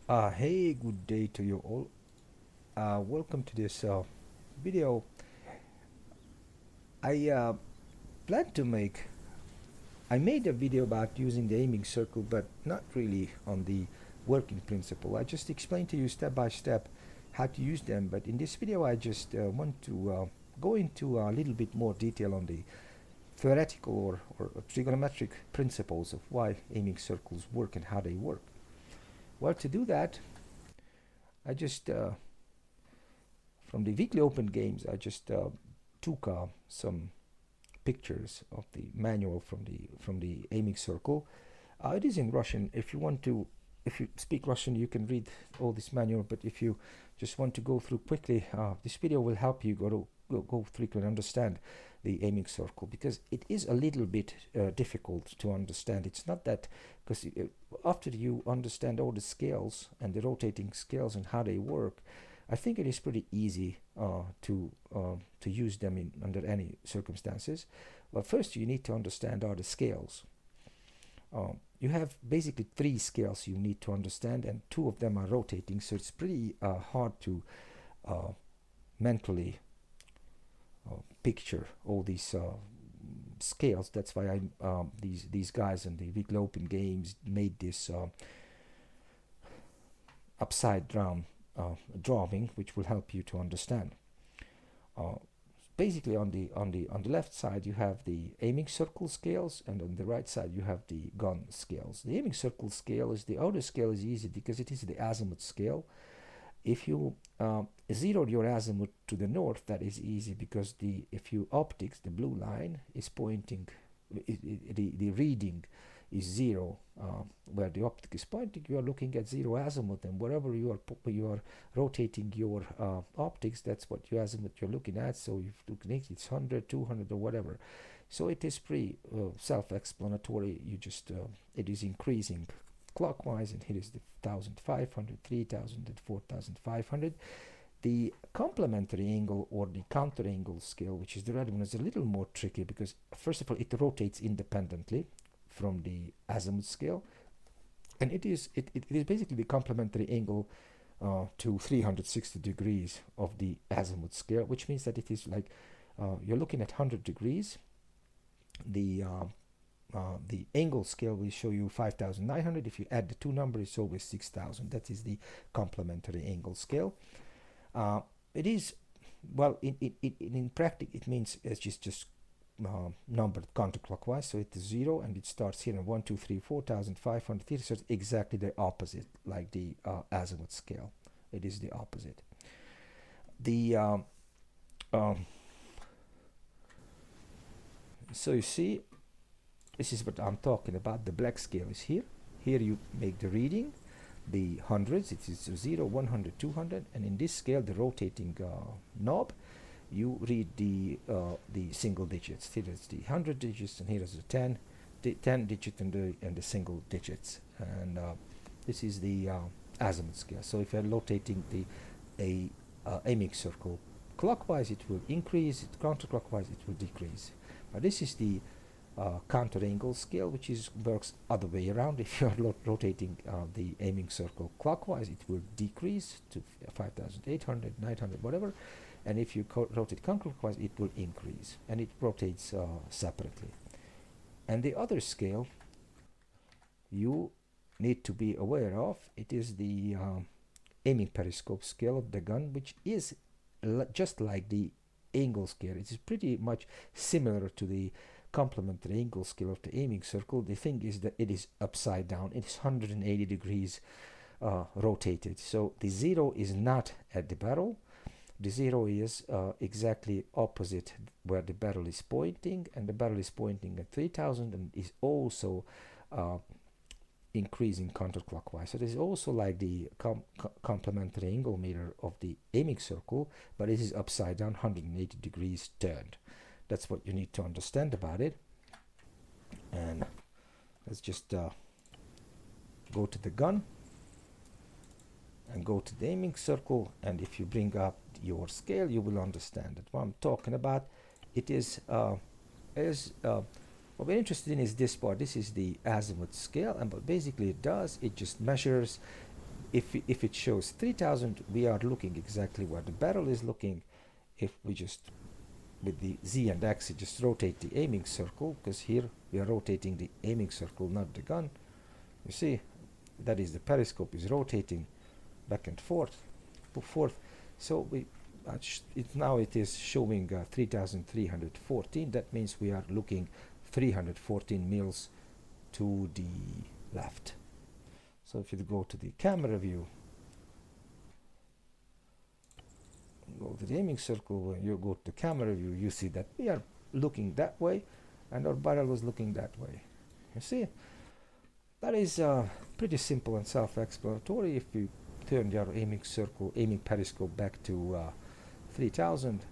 Hey, good day to you all. Welcome to this video. I plan to make. I made a video about using the aiming circle, but not really on the working principle. I just explained to you step by step how to use them. But in this video, I just want to go into a little bit more detail on the theoretical or trigonometric principles of why aiming circles work and how they work. Well, to do that, I just from the weekly open games, I just took some pictures of the manual from the aiming circle. It is in Russian. If you speak Russian, you can read all this manual. But if you just want to go through quickly, this video will help you go through and understand the aiming circle because it is a little bit difficult to understand. It's not that because after you understand all the scales and the rotating scales and how they work, I think it is pretty easy to use them in under any circumstances. But first, you need to understand are the scales. You have basically three scales you need to understand, and two of them are rotating, so it's pretty hard to uh, mentally picture all these scales. That's why these guys in the weekly open games made this upside down drawing, which will help you to understand. Uh, Basically, on the left side you have the aiming circle scales, and on the right side you have the gun scales. The aiming circle scale is the outer scale is easy because it is the azimuth scale. If you zero your azimuth to the north, that is easy because the if you optics, the blue line is pointing, the reading is zero. Where the optic is pointing, you are looking at zero azimuth, and wherever you are rotating your optics, that's what your azimuth you're looking at. So if you look, it's 100, 200, or whatever. So it is pretty self-explanatory. You just it is increasing clockwise, and here is the 1500, 3000, and 4500. The complementary angle or the counter angle scale, which is the red one, is a little more tricky because first of all it rotates independently from the azimuth scale, and it is basically the complementary angle to 360 degrees of the azimuth scale, which means that it is like you're looking at 100 degrees. The angle scale will show you 5,900. If you add the two numbers, it's always 6,000. That is the complementary angle scale. It is, well, in practice, it means it's just numbered counterclockwise. So it is 0 and it starts here in 1, 2, 3, 4,500. So it's exactly the opposite, like the azimuth scale. It is the opposite. The um, So you see, this is what I'm talking about. The black scale is here. Here you make the reading, the hundreds, it is 0, 100, 200, and in this scale, the rotating knob, you read the single digits. Here is the 100 digits, and here is the 10 digit and the single digits. And this is the azimuth scale. So if you're rotating the a aiming circle clockwise, it will increase. Counterclockwise, it will decrease. This is the counter angle scale, which is works other way around. If you are rotating the aiming circle clockwise, it will decrease to 5,800, 900, whatever. And if you rotate counterclockwise, it will increase, and it rotates separately. And the other scale you need to be aware of, it is the aiming periscope scale of the gun, which is just like the angle scale. It is pretty much similar to the complementary angle scale of the aiming circle. The thing is that it is upside down. It is 180 degrees rotated. So the zero is not at the barrel. The zero is exactly opposite where the barrel is pointing, and the barrel is pointing at 3000 and is also uh, increasing counterclockwise. So this is also like the complementary angle meter of the aiming circle, but it is upside down, 180 degrees turned. That's what you need to understand about it. And let's just go to the gun and go to the aiming circle, and if you bring up your scale, you will understand that what I'm talking about. It is what we're interested in is this part. This is the azimuth scale, and what basically it does, it just measures if it shows 3000, we are looking exactly where the barrel is looking. If we just with the Z and X just rotate the aiming circle, because here we are rotating the aiming circle, not the gun. You see, that is the periscope is rotating back and forth. So now it is showing 3314. That means we are looking 314 mils to the left. So if you go to the camera view, go to the aiming circle, when you go to the camera view, you see that we are looking that way and our barrel was looking that way. You see, that is pretty simple and self-explanatory. If you turn your aiming periscope back to 3000,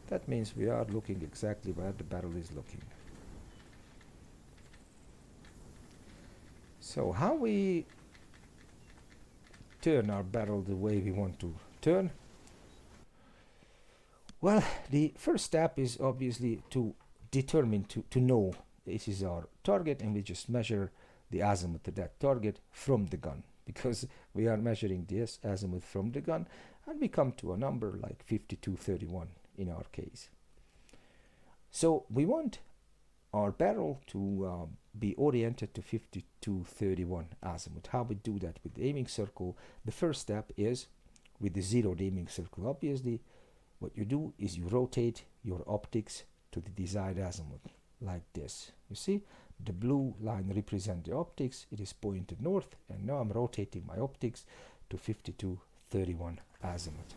that means we are looking exactly where the barrel is looking. So how we turn our barrel the way we want to turn? Well, the first step is obviously to determine, to know this is our target, and we just measure the azimuth to that target from the gun, because we are measuring this azimuth from the gun, and we come to a number like 5231 in our case. So we want our barrel to be oriented to 5231 azimuth. How we do that with the aiming circle? The first step is with the zeroed aiming circle. Obviously, what you do is you rotate your optics to the desired azimuth, like this. You see, the blue line represents the optics. It is pointed north, and now I'm rotating my optics to 5231 azimuth.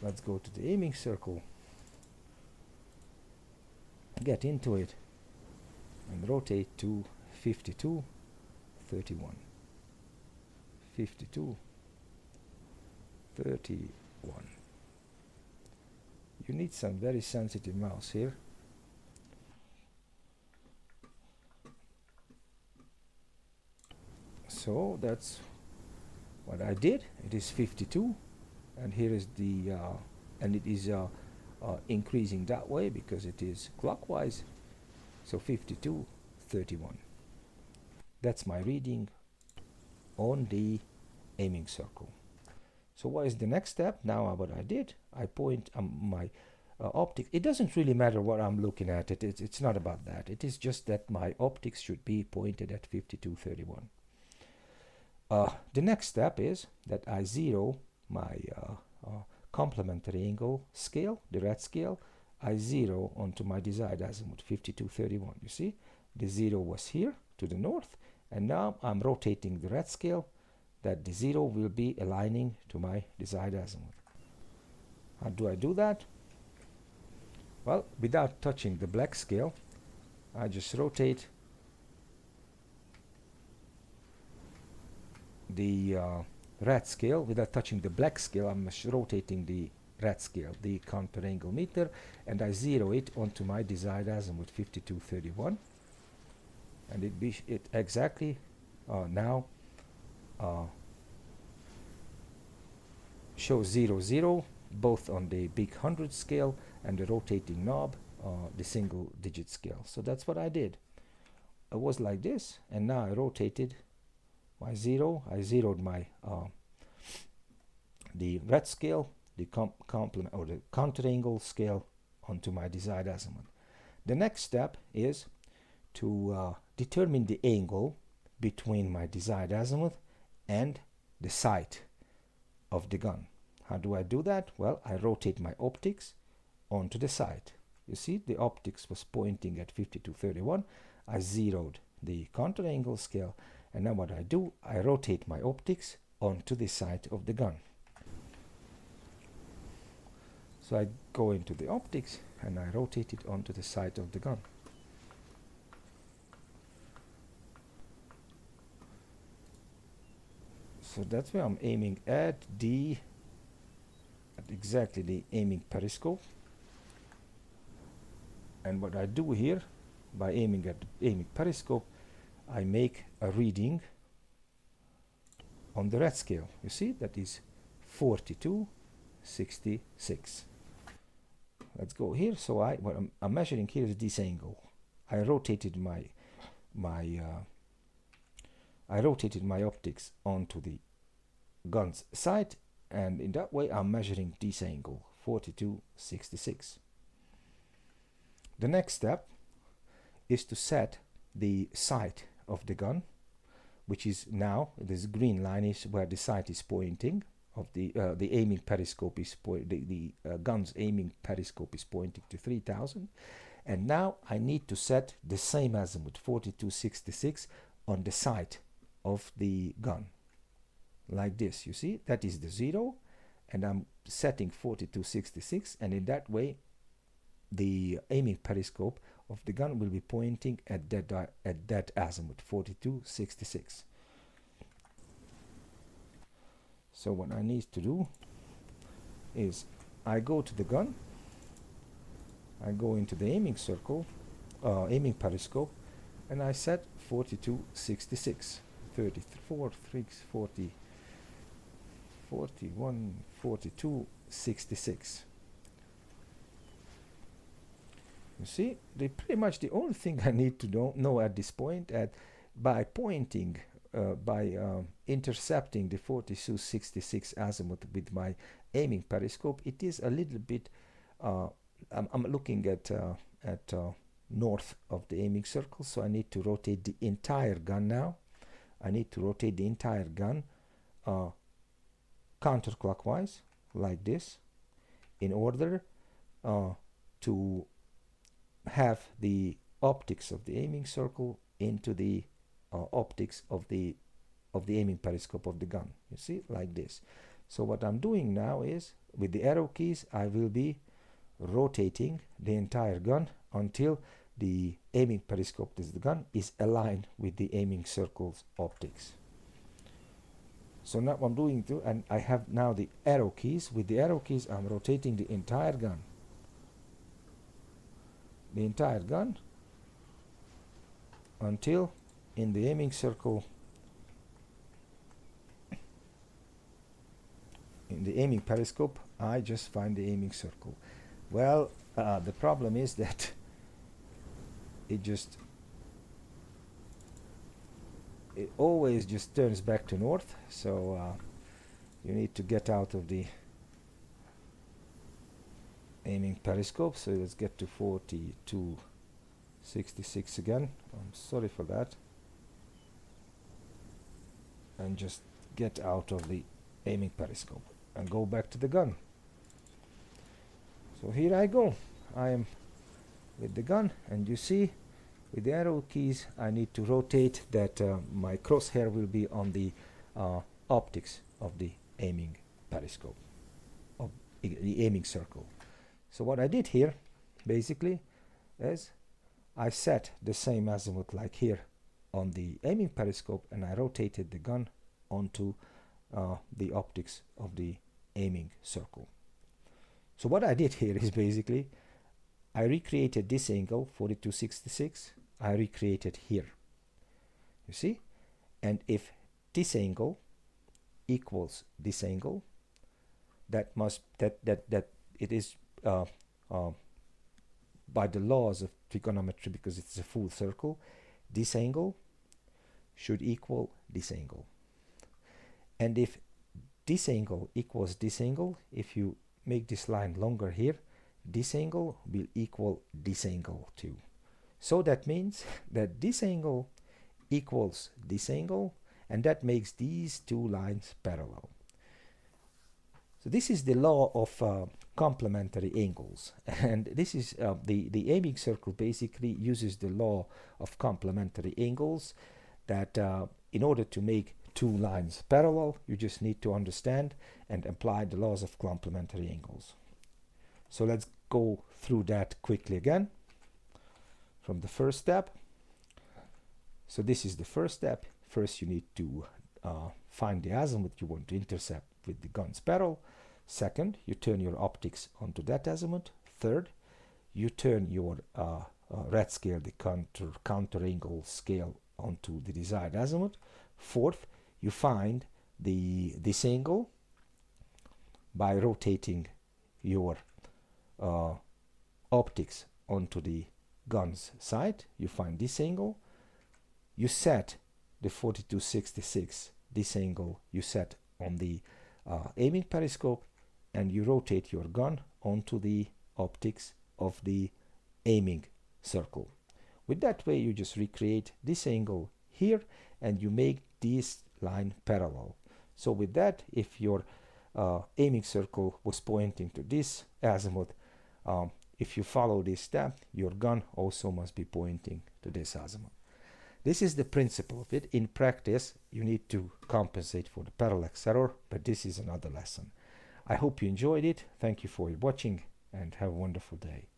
Let's go to the aiming circle, get into it, and rotate to 5231. 5231. You need some very sensitive mouse here. So that's what I did. It is 52, and here is the and it is increasing that way because it is clockwise. So 5231. That's my reading on the aiming circle. So what is the next step? Now what I did, I point my optic. It doesn't really matter what I'm looking at. It's not about that. It is just that my optics should be pointed at 5231. The next step is that I zero my complementary angle scale, the red scale. I zero onto my desired azimuth, 5231. You see, the zero was here to the north, and now I'm rotating the red scale that the zero will be aligning to my desired azimuth. How do I do that? Well, without touching the black scale, I just rotate the red scale. Without touching the black scale, I'm just rotating the red scale, the counter angle meter, and I zero it onto my desired azimuth, 5231, and it exactly now shows 0 0 both on the big 100 scale and the rotating knob, the single digit scale. So that's what I did. It was like this, and now I rotated my zero. I zeroed my the red scale, the complement or the counter angle scale onto my desired azimuth. The next step is to determine the angle between my desired azimuth and the sight of the gun. How do I do that? Well, I rotate my optics onto the sight. You see, the optics was pointing at 5231. I zeroed the counter angle scale, and now what I do, I rotate my optics onto the sight of the gun. So I go into the optics and I rotate it onto the sight of the gun. So that's where I'm aiming at exactly the aiming periscope. And what I do here, by aiming at the aiming periscope, I make a reading on the red scale. You see, that is 4266. Let's go here. So what I'm measuring here is this angle. I rotated my optics onto the gun's sight, and in that way I'm measuring this angle 4266. The next step is to set the sight of the gun, which is now this green line is where the sight is pointing of the aiming periscope is the gun's aiming periscope is pointing to 3000, and now I need to set the same azimuth 4266 on the sight of the gun, like this. You see, that is the 0, and I'm setting 4266, and in that way the aiming periscope of the gun will be pointing at that azimuth 4266. So what I need to do is I go to the gun, I go into the aiming circle, aiming periscope, and I set 4266, 34, 40, 41, 42, 66. You see, pretty much the only thing I need to know at this point, by pointing, intercepting the 4266 azimuth with my aiming periscope, it is a little bit, I'm looking at north of the aiming circle, so I need to rotate the entire gun now. I need to rotate the entire gun counterclockwise, like this, in order to have the optics of the aiming circle into the optics of the aiming periscope of the gun. You see, like this. So what I'm doing now is, with the arrow keys, I will be rotating the entire gun until the aiming periscope of the gun is aligned with the aiming circle's optics. So now I'm doing to, and I have now the arrow keys. With the arrow keys, I'm rotating the entire gun. The entire gun until in the aiming circle, in the aiming periscope, I just find the aiming circle. Well, the problem is that it always just turns back to north, so you need to get out of the aiming periscope. So let's get to 4266 again. I'm sorry for that, and just get out of the aiming periscope and go back to the gun. So here I go. I am with the gun, and you see, with the arrow keys, I need to rotate that my crosshair will be on the optics of the aiming periscope, of the aiming circle. So what I did here, basically, is I set the same azimuth like here on the aiming periscope, and I rotated the gun onto the optics of the aiming circle. So what I did here is basically I recreated this angle 4266, I recreated here, you see, and if this angle equals this angle, that it is by the laws of trigonometry, because it's a full circle, this angle should equal this angle. And if this angle equals this angle, if you make this line longer here, this angle will equal this angle too. So that means that this angle equals this angle, and that makes these two lines parallel. So this is the law of complementary angles, and this is the aiming circle basically uses the law of complementary angles, that in order to make two lines parallel, you just need to understand and apply the laws of complementary angles. So let's go through that quickly again from the first step. So this is the first step. First, you need to find the azimuth you want to intercept with the gun's barrel. Second, you turn your optics onto that azimuth. Third, you turn your red scale, the counter angle scale, onto the desired azimuth. Fourth, you find this angle by rotating your optics onto the gun's sight. You find this angle. You set the 4266, this angle you set on the aiming periscope, and you rotate your gun onto the optics of the aiming circle. With that way, you just recreate this angle here, and you make this line parallel. So with that, if your aiming circle was pointing to this azimuth, if you follow this step, your gun also must be pointing to this azimuth. This is the principle of it. In practice, you need to compensate for the parallax error, but this is another lesson. I hope you enjoyed it. Thank you for watching, and have a wonderful day.